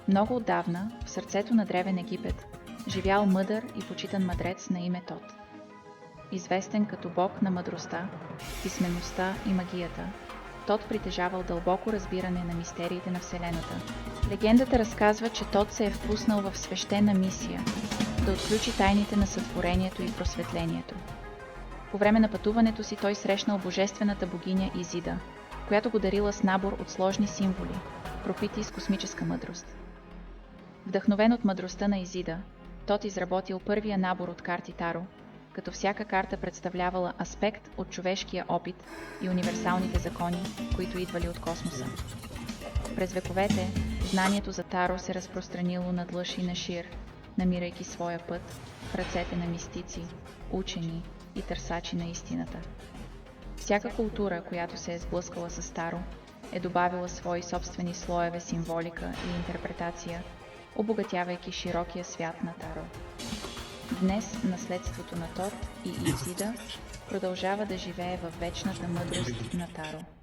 Много отдавна, в сърцето на древен Египет, живял мъдър и почитан мъдрец на име Тот. Известен като бог на мъдростта, писмеността и магията, Тот притежавал дълбоко разбиране на мистериите на Вселената. Легендата разказва, че Тот се е впуснал в свещена мисия да отключи тайните на сътворението и просветлението. По време на пътуването си той срещнал божествената богиня Изида, която го дарила с набор от сложни символи, пропити с космическа мъдрост. Вдъхновен от мъдростта на Изида, Тот изработил първия набор от карти Таро, като всяка карта представлявала аспект от човешкия опит и универсалните закони, които идвали от космоса. През вековете, знанието за Таро се разпространило над Лъш и Нашир, намирайки своя път в ръцете на мистици, учени и търсачи на истината. Всяка култура, която се е сблъскала с Таро, е добавила свои собствени слоеве символика и интерпретация, обогатявайки широкия свят на Таро. Днес наследството на Тот и Изида продължава да живее във вечната мъдрост на Таро.